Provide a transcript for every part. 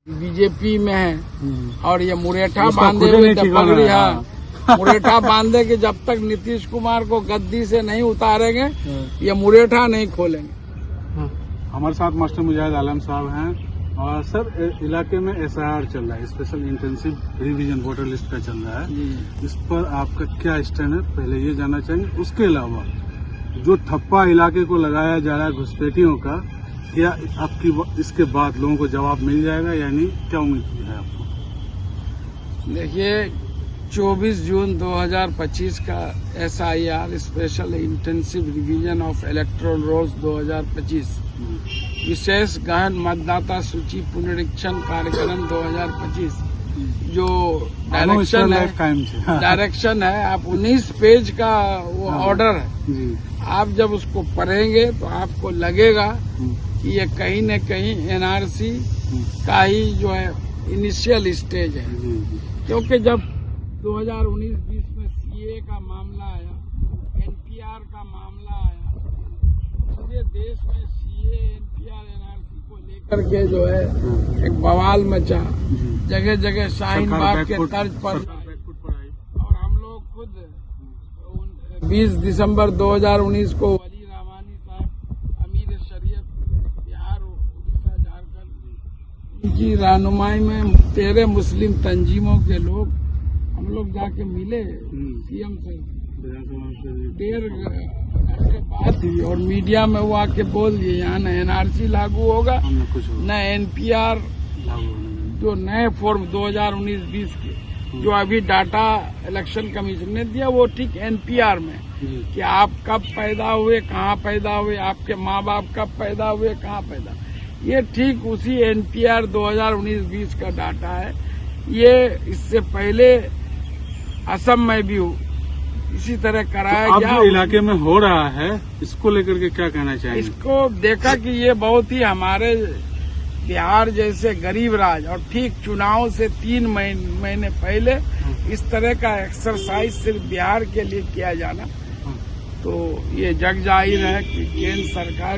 BJP में है और ये मुरेठा बांधे हुए पगड़ी, हाँ मुरेठा बांधे कि जब तक नीतीश कुमार को गद्दी से नहीं उतारेंगे ये मुरेठा नहीं खोलेंगे। हमारे साथ मास्टर मुजाहिद आलम साहब हैं और सर इलाके में SIR चल रहा है, special intensive revision voter list का चल रहा है, इस पर आपका क्या स्टैंड है पहले ये जानना चाहेंगे। उसके अलावा जो ठप्पा इलाके को लगाया जा रहा है घुसपैठियों का, क्या आपकी इसके बाद लोगों को जवाब मिल जाएगा या नहीं, क्या उम्मीद है आपको? देखिए 24 जून 2025 का SIR special intensive revision of electoral rolls 2025 विशेष गहन मतदाता सूची पुनरीक्षण कार्यक्रम 2025 जो डायरेक्शन है आप 19 पेज का वो ऑर्डर है। आप जब उसको पढ़ेंगे तो आपको लगेगा कि ये कहीं न कहीं NRC का ही जो है इनिशियल स्टेज है, क्योंकि जब 2019-20 में CAA का मामला आया, NPR का मामला आया, पूरे देश में CAA, NPR, NRC को लेकर के जो है एक बवाल मचा, जगह जगह शाहीन बाग के तर्ज पर, और हम लोग खुद 20 दिसंबर 2019 को वली रामानी साहब अमीर शरीयत बिहार, उड़ीसा, झारखंड, इनकी रहनुमाई में 13 मुस्लिम तंजीमों के लोग हम लोग जाके मिले CM से, 1.5 घंटे बात हुई और मीडिया में वो आके बोल दिए यहाँ न NRC लागू होगा न NPR, जो नए फॉर्म 2019-20 के जो अभी डाटा इलेक्शन कमीशन ने दिया वो ठीक NPR में कि आप कब पैदा हुए, कहाँ पैदा हुए, आपके माँ बाप कब पैदा हुए, कहाँ पैदा, ये ठीक उसी NPR 2019-20 का डाटा है। ये इससे पहले असम में भी इसी तरह कराया गया। जो इलाके में हो रहा है इसको लेकर के क्या कहना चाहिए? इसको देखा कि ये बहुत ही हमारे बिहार जैसे गरीब राज्य और ठीक चुनाव से 3 महीने पहले इस तरह का एक्सरसाइज सिर्फ बिहार के लिए किया जाना, तो ये जग जाहिर है कि केंद्र सरकार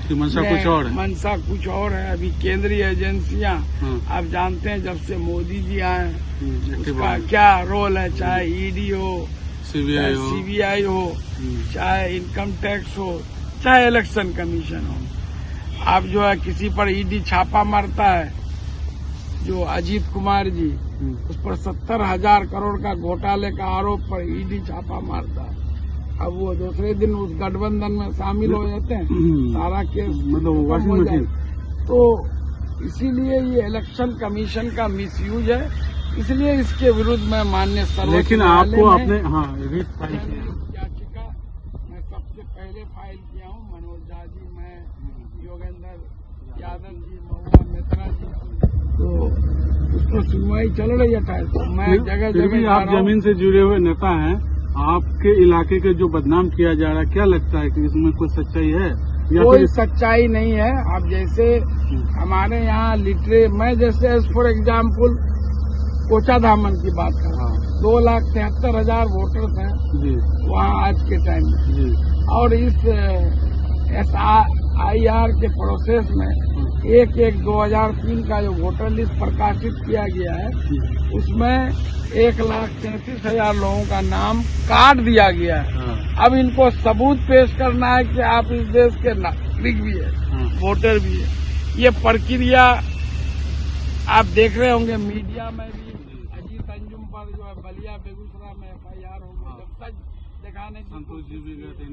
की मंशा कुछ और है। अभी केंद्रीय एजेंसियां आप जानते हैं जब से मोदी जी आए उसका क्या रोल है, चाहे ED हो, CBI हो, चाहे इनकम टैक्स हो, चाहे इलेक्शन कमीशन हो। आप जो है किसी पर ED छापा मारता है, जो अजीत कुमार जी, उस पर 70,000 करोड़ का घोटाले का आरोप पर ED छापा मारता है। अब वो दूसरे दिन उस गठबंधन में शामिल हो जाते हैं, सारा केस खत्म हो जाए। तो इसीलिए ये इलेक्शन कमीशन का मिसयूज है, इसलिए इसके विरुद्ध में माननीय सर्वोच्च लेकिन आपको अपने याचिका मैं सबसे पहले फाइल किया हूँ। मनोज झा जी, मैं, योगेंद्र यादव जी, महुआ मित्रा जी, तो उसको सुनवाई चल रही है। तो मैं जगह जगह आप जमीन से जुड़े हुए नेता हैं, आपके इलाके के जो बदनाम किया जा रहा है, क्या लगता है कि इसमें कोई सच्चाई है? कोई सच्चाई नहीं है। अब जैसे हमारे यहाँ मैं जैसे फॉर एग्जाम्पल कोचा धामन की बात कर रहा हूँ, 2,73,000 वोटर्स हैं वहाँ आज के टाइम में, और इस SIR के प्रोसेस में 1/1/2003 का जो वोटर लिस्ट प्रकाशित किया गया है उसमें 1,33,000 लोगों का नाम काट दिया गया है। अब इनको सबूत पेश करना है कि आप इस देश के नागरिक भी है, वोटर भी है। ये प्रक्रिया आप देख रहे होंगे मीडिया में भी, अजीत अंजुम पर जो है बलिया बेगूसराय में FIR हो गई, जब सच दिखाने की संतोष जी भी गए थे।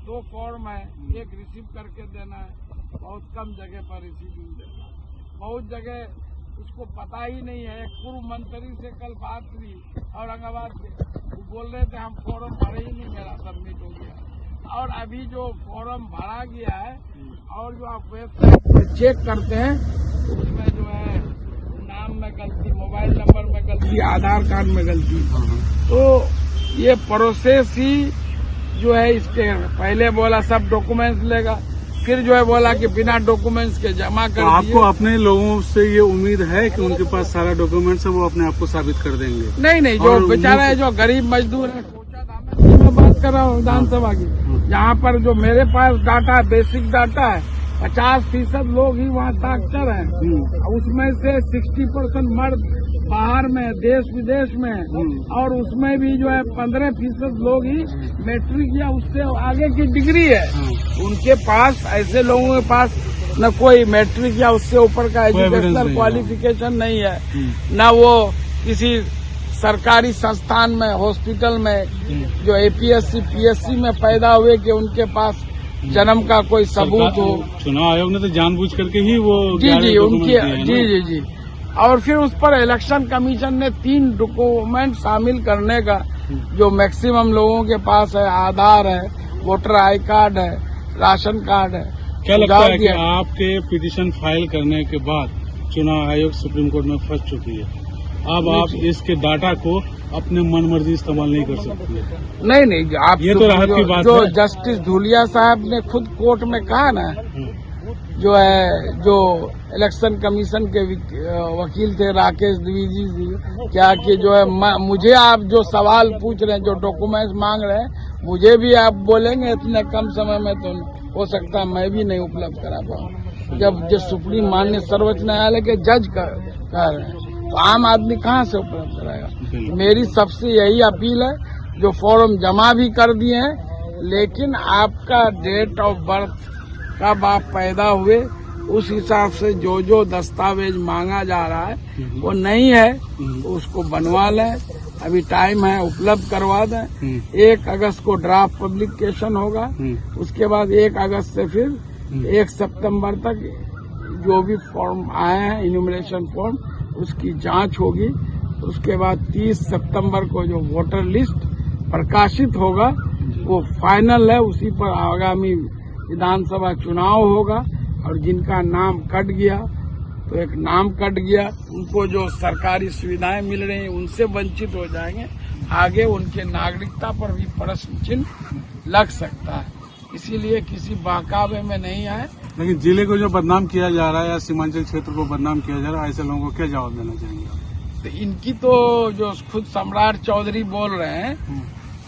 2 फॉर्म है, एक रिसीव करके देना है, बहुत कम जगह पर रिसीविंग देना, बहुत जगह उसको पता ही नहीं है। एक पूर्व मंत्री से कल बात हुई औरंगाबाद के, वो बोल रहे थे हम फॉर्म भरे ही नहीं, मेरा सबमिट हो गया। और अभी जो फॉर्म भरा गया है और जो आप वेबसाइट पर चेक करते हैं उसमें जो है नाम में गलती, मोबाइल नंबर में गलती, आधार कार्ड में गलती, तो ये प्रोसेस ही जो है इसके पहले बोला सब डॉक्यूमेंट्स लेगा, फिर जो है बोला कि बिना डॉक्यूमेंट्स के जमा कर दिए। आपको अपने लोगों से ये उम्मीद है कि उनके पास सारा डॉक्यूमेंट्स है, वो अपने आप को साबित कर देंगे? नहीं, जो बेचारा है, जो गरीब मजदूर है, कोचा धामन की मैं बात कर रहा हूँ विधानसभा की, यहाँ पर जो मेरे पास डाटा है, बेसिक डाटा है, 50% लोग ही वहाँ साक्षर हैं। उसमें से 60% मर्द बाहर में, देश विदेश में, और उसमें भी जो है 15% लोग ही मैट्रिक या उससे आगे की डिग्री है। उनके पास, ऐसे लोगों के पास न कोई मैट्रिक या उससे ऊपर का एजुकेशनल क्वालिफिकेशन नहीं है, न वो किसी सरकारी संस्थान में, हॉस्पिटल में जो APSC PSC में पैदा हुए कि उनके पास जन्म का कोई सबूत हो। चुनाव आयोग ने तो जानबूझ करके ही वो जी उनकी जी। और फिर उस पर इलेक्शन कमीशन ने 3 डॉक्यूमेंट शामिल करने का, जो मैक्सिमम लोगों के पास है, आधार है, वोटर आई कार्ड है, राशन कार्ड है। क्या लगता है कि आपके पिटीशन फाइल करने के बाद चुनाव आयोग सुप्रीम कोर्ट में फंस चुकी है? अब आप इसके डाटा को अपने मन मर्जी इस्तेमाल नहीं कर सकते? नहीं, आप ये तो राहत की बात जो है। जस्टिस धूलिया साहब ने खुद कोर्ट में कहा ना, जो इलेक्शन कमीशन के वकील थे राकेश द्विवेदी जी, क्या कि जो है मुझे आप जो सवाल पूछ रहे हैं, जो डॉक्यूमेंट्स मांग रहे हैं, मुझे भी आप बोलेंगे इतने कम समय में तो हो सकता है मैं भी नहीं उपलब्ध करा पाऊँ। जब जो सुप्रीम माननीय सर्वोच्च न्यायालय के जज कह रहे हैं तो आम आदमी कहाँ से उपलब्ध कराएगा? मेरी सबसे यही अपील है, जो फॉर्म जमा भी कर दिए हैं, लेकिन आपका डेट ऑफ बर्थ कब आप पैदा हुए उस हिसाब से जो दस्तावेज मांगा जा रहा है वो नहीं है तो उसको बनवा लें। अभी टाइम है, उपलब्ध करवा दें। 1 अगस्त को ड्राफ्ट पब्लिकेशन होगा, उसके बाद 1 अगस्त से फिर 1 सितंबर तक जो भी फॉर्म आए हैं, इन्यूमरेशन फॉर्म, उसकी जांच होगी। उसके बाद 30 सितंबर को जो वोटर लिस्ट प्रकाशित होगा वो फाइनल है, उसी पर आगामी विधानसभा चुनाव होगा। और जिनका नाम कट गया तो एक नाम कट गया, उनको जो सरकारी सुविधाएं मिल रही हैं उनसे वंचित हो जाएंगे। आगे उनके नागरिकता पर भी प्रश्न चिन्ह लग सकता है, इसीलिए किसी बहकावे में नहीं आए। लेकिन जिले को जो बदनाम किया जा रहा है या सीमांचल क्षेत्र को बदनाम किया जा रहा है, ऐसे लोगों को क्या जवाब देना चाहेंगे आप? तो इनकी तो जो खुद सम्राट चौधरी बोल रहे हैं,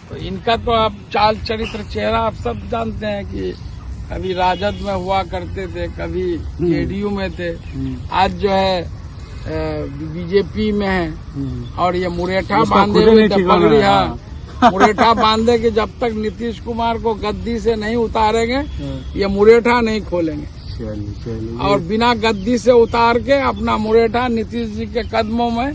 तो इनका तो आप चाल चरित्र चेहरा आप सब जानते हैं कि कभी राजद में हुआ करते थे, कभी JDU में थे, आज जो है BJP में है। और ये मुरेठा बांधे हुए पगड़ी, मुरेठा बांधे कि जब तक नीतीश कुमार को गद्दी से नहीं उतारेंगे ये मुरेठा नहीं खोलेंगे। और बिना गद्दी से उतार के अपना मुरेठा नीतीश जी के कदमों में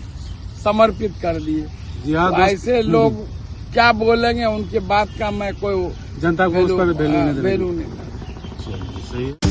समर्पित कर दिए। तो ऐसे लोग क्या बोलेंगे, उनके बात का मैं कोई जनता को उस पर वैल्यू नहीं देता। सही है।